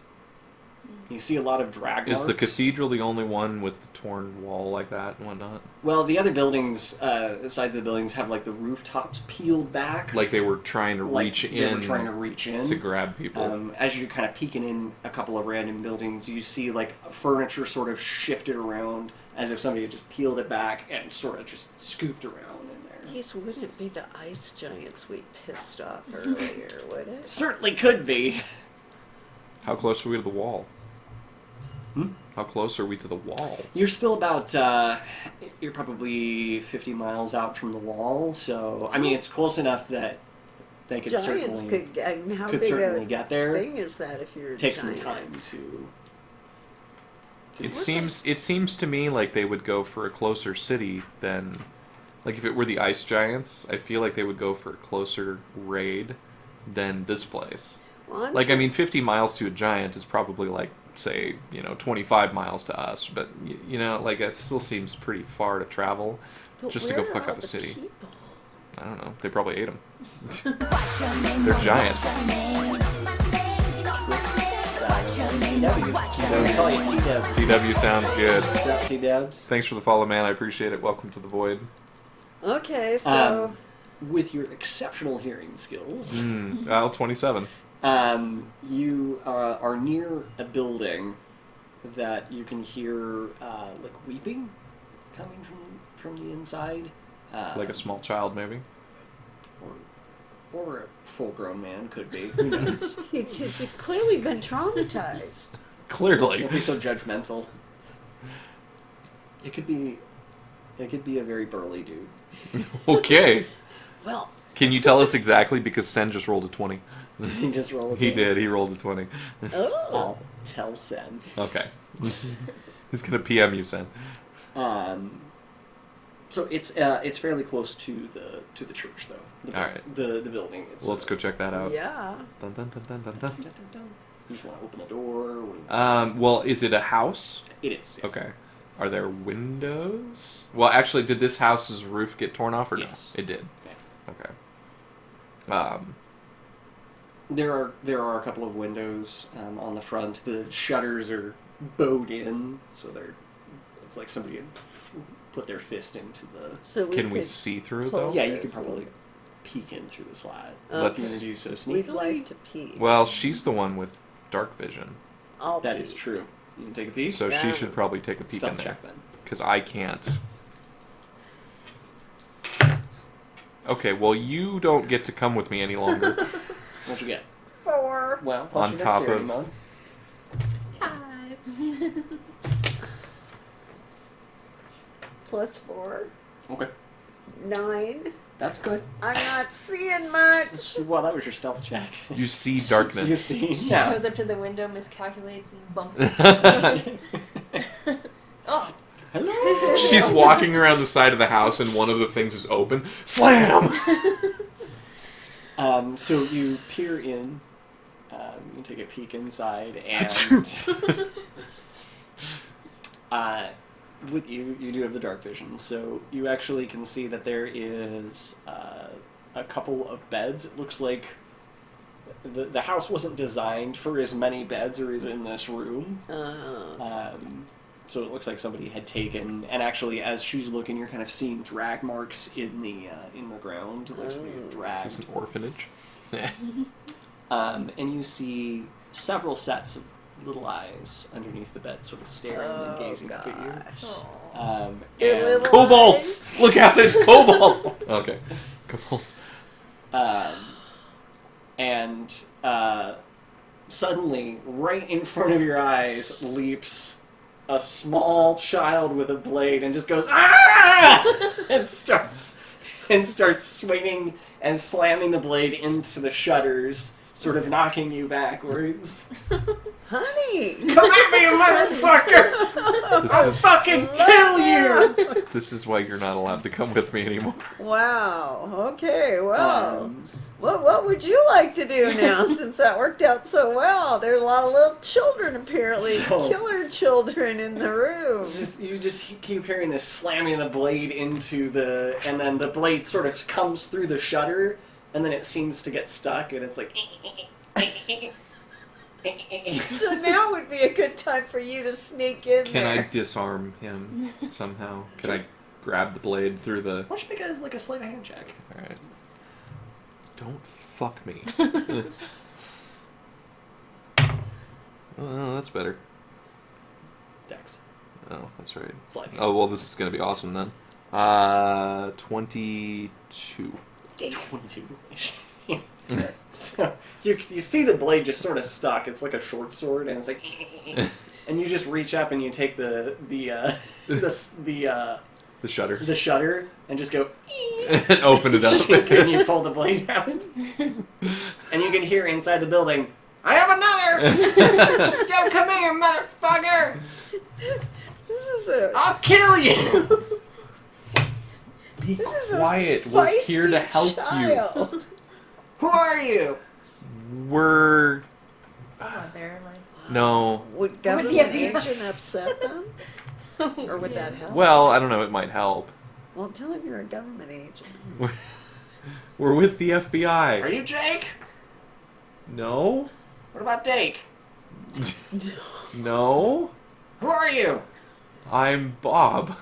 You see a lot of drag marks. Is the cathedral the only one with the torn wall like that and whatnot? Well, the other buildings, the sides of the buildings, have like the rooftops peeled back. Like they were trying to reach in. They were trying to reach in to grab people. As you're kind of peeking in a couple of random buildings, you see like furniture sort of shifted around as if somebody had just peeled it back and sort of just scooped around in there. These wouldn't be the ice giants we pissed off earlier, would it? Certainly could be. How close are we to the wall? How close are we to the wall? You're still about, you're probably 50 miles out from the wall, so, I mean, it's close enough that they could Giants certainly, could, I mean, how could big certainly a get there. thing is that if you're a Take some giant? time to It seems to me like they would go for a closer city than, like if it were the ice giants, I feel like they would go for a closer raid than this place. Well, Like, I mean, 50 miles to a giant is probably like, say, 25 miles to us, but like that still seems pretty far to travel just to go fuck up a city. People? I don't know. They probably ate them. What's your name? They're giants. What's your name? What's your name? What's your we name? call you T-Dubs. TW sounds good. What's up, T-Dubs? Thanks for the follow, man. I appreciate it. Welcome to the void. Okay, so With your exceptional hearing skills, I'll 27. you are near a building that you can hear like weeping coming from the inside. Like a small child, maybe. Or a full-grown man, could be. Who knows? it's clearly been traumatized. Clearly. Don't be so judgmental. It could be a very burly dude. Okay. Well, Can you tell us exactly? Because Sen just rolled a 20. Did he just roll a He 20? did. He rolled a 20. oh, I'll tell Sen. Okay. He's going to PM you, Sen. So it's fairly close to the church, though. All right. The building. It's, Well, let's go check that out. yeah. Dun, dun, dun, dun, dun, dun. You just want to open the door? Well, is it a house? It is. Yes. Okay. Are there windows? Well, actually, did this house's roof get torn off or no? Yes. It did. Yeah. Okay. There are a couple of windows on the front. The shutters are bowed in, so it's like somebody had put their fist into the. So Can we could see through pull- though? Yeah, you could Yes. probably peek in through the slat. Okay. If you want to do so We'd sneakily. like to pee. Well, she's the one with dark vision, I'll That pee. is true. You can take a peek. so she Yeah. should probably take a peek Stealth in there check then. because I can't. Okay, well, you don't get to come with me any longer. What'd you get? 4. Well, plus On your top dexterity of- mode. 5. Plus 4. Okay, 9. that's good. I'm not seeing much. Well, that was your stealth check. You see darkness. You see? She Yeah. goes up to the window, miscalculates, and bumps it. Oh, Hello. She's walking around the side of the house, and one of the things is open. Slam! So you peer in. You take a peek inside, and with you, you do have the dark vision, so you actually can see that there is a couple of beds. It looks like the house wasn't designed for as many beds or is in this room. So it looks like somebody had taken, and actually, as she's looking, you're kind of seeing drag marks in the ground. Like somebody had dragged. Is this an orphanage? And you see several sets of little eyes underneath the bed, sort of staring and gazing up at you. Your little Kobolds! Look out, it's kobolds! Okay. Kobolds. Suddenly, right in front of your eyes, leaps a small child with a blade and just goes, "Ah!" and starts swinging and slamming the blade into the shutters, sort of knocking you backwards. Honey! Come at me, you motherfucker! I'll fucking kill you! This is why you're not allowed to come with me anymore. Wow. Okay, well. What would you like to do now, since that worked out so well? There's a lot of little children, apparently. Killer children in the room. You just keep hearing this slamming the blade into the... And then the blade sort of comes through the shutter, and then it seems to get stuck, and it's like... So now would be a good time for you to sneak in Can there. I disarm him somehow? Can I grab the blade through the... Why don't you make a sleight of hand check? Alright. Don't fuck me. Oh, that's better. Dex. Oh, that's right. Sleight of hand. Oh, well, this is going to be awesome then. 22. 22. So you see the blade just sort of stuck. It's like a short sword, and it's like, and you just reach up and you take the shutter. The shutter and just go And open it up. and you pull the blade out, and you can hear inside the building, "I have another! Don't come in here, motherfucker! I'll kill you!" Be This is a quiet. We're here to feisty help child. Who are you? you. We're... Oh, there am I. No. Would government agent upset them? Or would that help? Well, I don't know. It might help. Well, tell him you're a government agent. We're with the FBI. Are you Jake? No. What about Dake? No. Who are you? I'm Bob.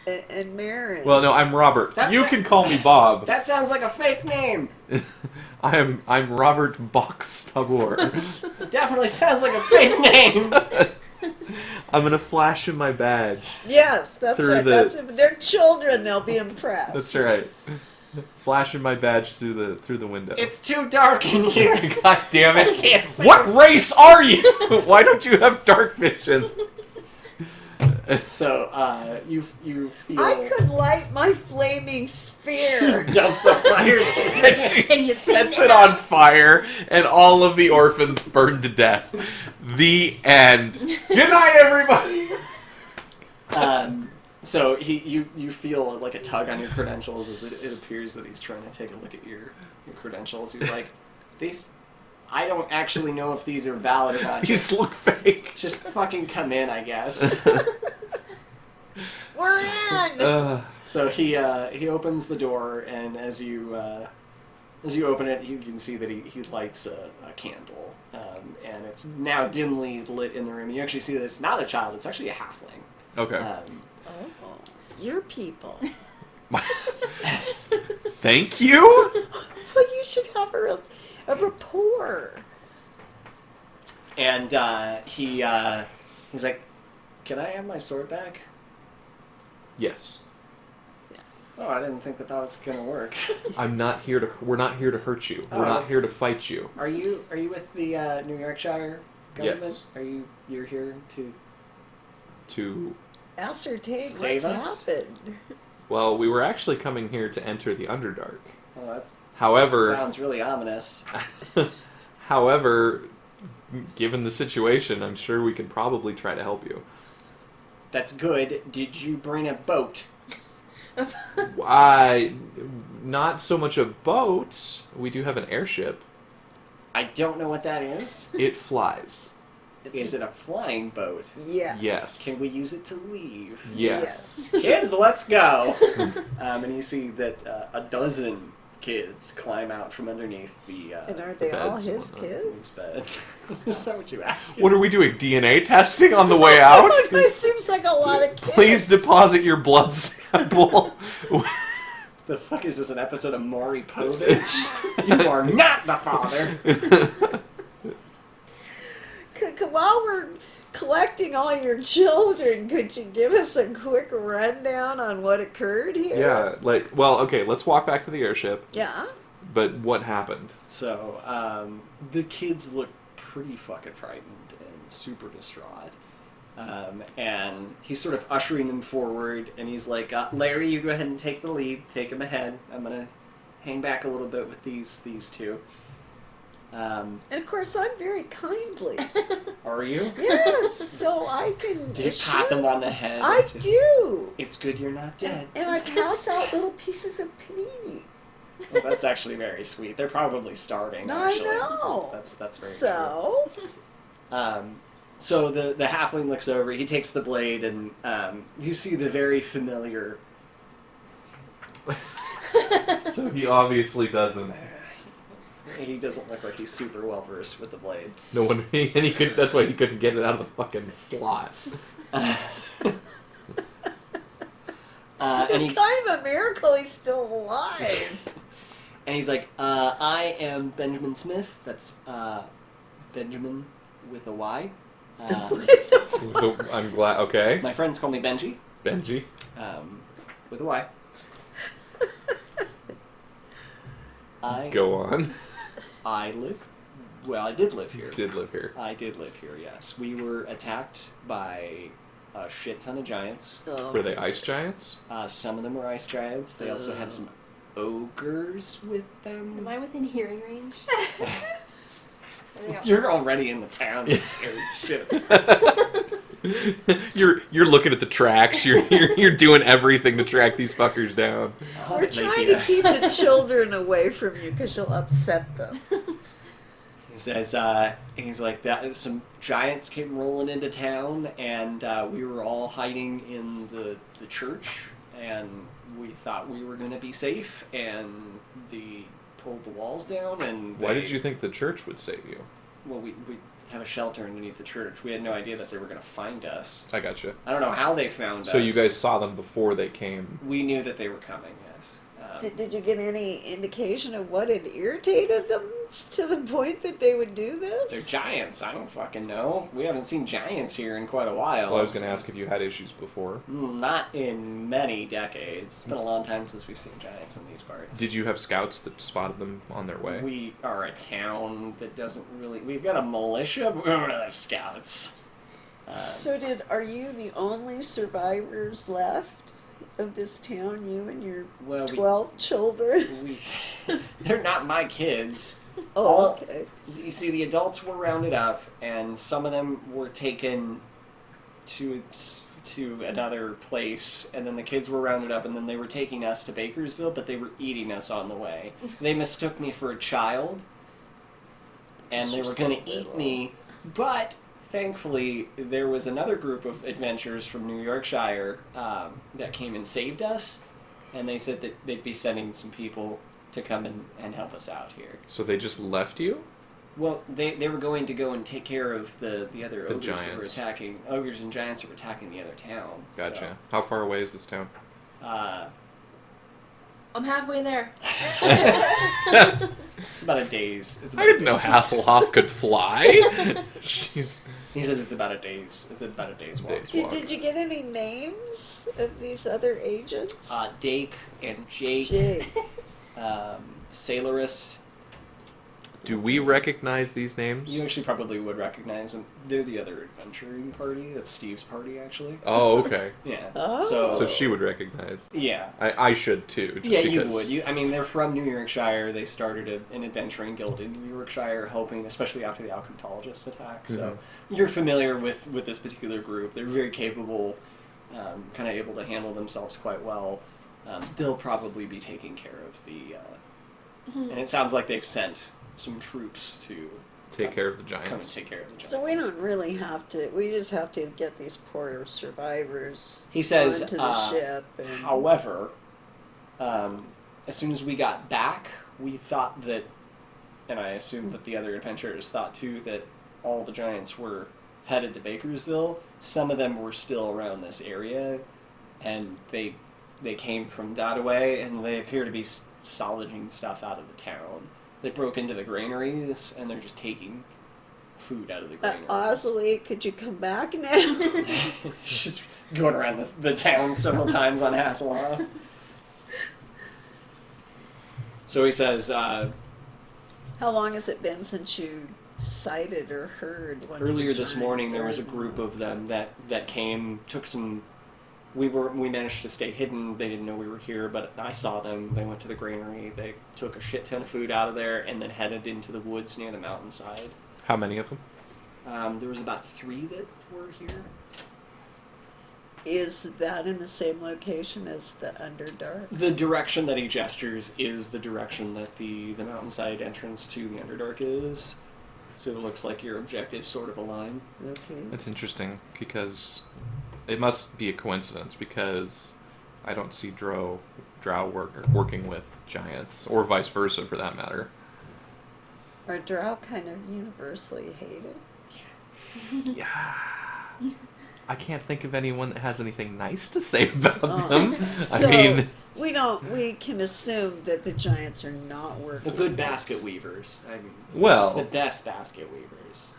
And Marin. Well, no, I'm Robert. You can call me Bob. That sounds like a fake name. I'm Robert Boxtabor. It definitely sounds like a fake name. I'm gonna flash in my badge. Yes, that's Through right. the- If they're children, they'll be impressed. That's right. Flash in my badge through the window. It's too dark in here. God damn I it! can't see. What race are you? Why don't you have dark vision? So, you feel... I could light my flaming sphere. Just dumps a fire And stick. she sets it on fire, and all of the orphans burn to death. The end. Good night, everybody. So you feel like a tug on your credentials as it appears that he's trying to take a look at your credentials. He's like, I don't actually know if these are valid or not. These look fake. Just fucking come in, I guess. We're in. So he opens the door, and as you open it, you can see that he lights a candle, and it's now dimly lit in the room. You actually see that it's not a child; it's actually a halfling. Okay. Oh, your people. Thank you. Well, you should have a rapport. And he's like, "Can I have my sword back?" Yes. Oh, I didn't think that was gonna work. We're not here to hurt you. We're not here to fight you. Are you with the New Yorkshire government? Yes. You're here To Ascertain Save what's us? happened. well, we were actually coming here to enter the Underdark. Oh, that However, sounds really ominous. however, given the situation, I'm sure we can probably try to help you. That's good. Did you bring a boat? Not so much a boat. We do have an airship. I don't know what that is. It flies. Is it a flying boat? Yes. Yes. Can we use it to leave? Yes. Kids, let's go! And you see that a dozen kids climb out from underneath the And are they all beds and his whatnot. kids? bed. Is that what you asked? What are we doing? DNA testing on the way out? It seems like a lot of kids. Please deposit your blood sample. The fuck is this, an episode of Maury Povich? You are not the father! While we're collecting all your children, could you give us a quick rundown on what occurred here? Yeah, okay, let's walk back to the airship. Yeah. But what happened? So, the kids look pretty fucking frightened and super distraught. And he's sort of ushering them forward, and he's like, Larry, you go ahead and take the lead. Take him ahead. I'm gonna hang back a little bit with these two. And of course, I'm very kindly. Are you? Yes, so I can. Do you pat them on the head? I do. It's good you're not dead. And I pass out little pieces of panini. Well, that's actually very sweet. They're probably starving. I Actually, know. That's very So. true. So the halfling looks over. He takes the blade, and you see the very familiar. So he obviously doesn't. He doesn't look like he's super well versed with the blade. No wonder he could. That's why he couldn't get it out of the fucking slot. And It's kind of a miracle he's still alive. And he's like, I am Benjamin Smith. That's Benjamin with a Y. I'm glad. Okay, My friends call me Benji, Benji. with a Y. Go on. I did live here. Did live here. I did live here, yes. We were attacked by a shit ton of giants. Oh. Were they ice giants? Some of them were ice giants. They also had some ogres with them. Am I within hearing range? You're already in the town. You scared shit. You're looking at the tracks. You're doing everything to track these fuckers down. We're trying to keep the children away from you because you'll upset them. He says, he's like, some giants came rolling into town, and we were all hiding in the church, and we thought we were going to be safe, and they pulled the walls down, and Why did you think the church would save you? Well, we have a shelter underneath the church. We had no idea that they were going to find us. I gotcha. I don't know how they found us. So you guys saw them before they came. We knew that they were coming, yes. Did you get any indication of what had irritated them to the point that they would do this? They're giants. I don't fucking know. We haven't seen giants here in quite a while. Well, I was going to ask if you had issues before. Not in many decades. It's been a long time since we've seen giants in these parts. Did you have scouts that spotted them on their way? We are a town that doesn't really... We've got a militia, but we don't really have scouts. So are you the only survivors left of this town, you and your 12 children? They're not my kids. Oh, okay. You see, the adults were rounded up, and some of them were taken to another place, and then the kids were rounded up, and then they were taking us to Bakersville, but they were eating us on the way. They mistook me for a child, and they were going to eat me, but thankfully there was another group of adventurers from New Yorkshire that came and saved us, and they said that they'd be sending some people to come and help us out here. So they just left you? Well, they were going to go and take care of the other The ogres giants. that were attacking... Ogres and giants that were attacking the other town. Gotcha. How far away is this town? I'm halfway there. It's about a day's... I didn't know Hasselhoff could fly. Jeez. He says it's about a day's... It's about a day's walk. Did you get any names of these other agents? Dake and Jake. Jake. Sailorus. Do we recognize these names? You actually probably would recognize them. They're the other adventuring party. That's Steve's party, actually. Oh, okay. Yeah. Oh. So she would recognize. Yeah. I should too. Yeah, because... you would. I mean, they're from New Yorkshire. They started an adventuring guild in New Yorkshire, hoping, especially after the Alchemtologist attack. So you're familiar with this particular group. They're very capable, kind of able to handle themselves quite well. They'll probably be taking care of the... And it sounds like they've sent some troops to take care of the come and giants. take care of the giants. So we don't really have to. We just have to get these poor survivors He says, onto the ship. And however, as soon as we got back, we thought that, and I assume that the other adventurers thought too, that all the giants were headed to Bakersville. Some of them were still around this area, and they came from that way, and they appear to be salvaging stuff out of the town. They broke into the granaries, and they're just taking food out of the granaries. Osley, could you come back now? Just going around the town several times on Hasselhoff. So he says, How long has it been since you sighted or heard one of the earlier this morning giants there was a or- group of them that came, took some. We managed to stay hidden. They didn't know we were here, but I saw them. They went to the granary. They took a shit ton of food out of there, and then headed into the woods near the mountainside. How many of them? There was about 3 that were here. Is that in the same location as the Underdark? The direction that he gestures is the direction that the mountainside entrance to the Underdark is. So it looks like your objectives sort of align. Okay. That's interesting because it must be a coincidence because I don't see Drow working with giants, or vice versa for that matter. Are Drow kind of universally hated? Yeah. I can't think of anyone that has anything nice to say about them. So, I mean, we can assume that the giants are not working. The good basket weavers. I mean, Well- it's the best basket weavers.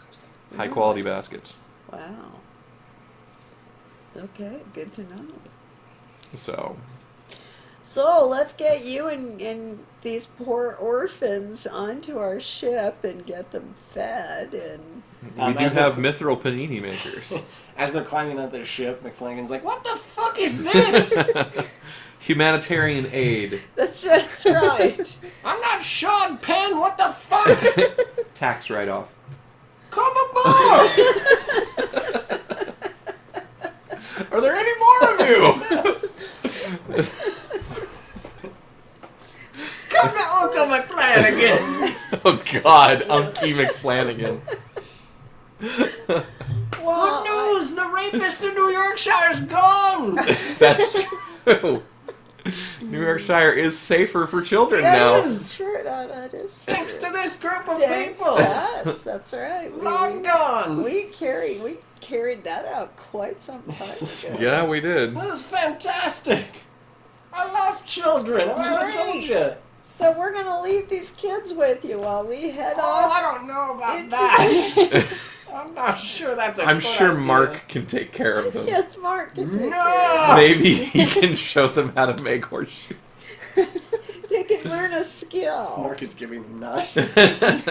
high quality baskets. Wow. Okay, good to know. So let's get you and these poor orphans onto our ship and get them fed and We do as have the- mithril panini makers. As they're climbing out their ship, McFlanagan's like, "What the fuck is this? Humanitarian aid. that's right. I'm not Sean Penn. What the fuck? Tax write-off. Come aboard! Are there any more of you? Come to Uncle McFlanagan. Oh God, Unky McFlanagan. Well, Good news! The rapist in New Yorkshire's gone. That's true. New Yorkshire is safer for children now. that's true. That is true. Thanks to this group of Thanks people. to us, that's right. Long gone. We carried that out quite some time ago. Yeah, we did. That was fantastic. I love children. I told Great. you. So we're gonna leave these kids with you while we head Oh, off. I don't know about into that. I'm not sure that's a I'm good sure idea. Mark can take care of them. Yes, Mark can take No! Maybe he can show them how to make horseshoes. care. They can learn a skill. Mark is giving them knives.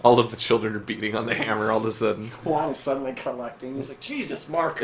All of the children are beating on the hammer all of a sudden. Juan is suddenly collecting. He's like, Jesus, Mark.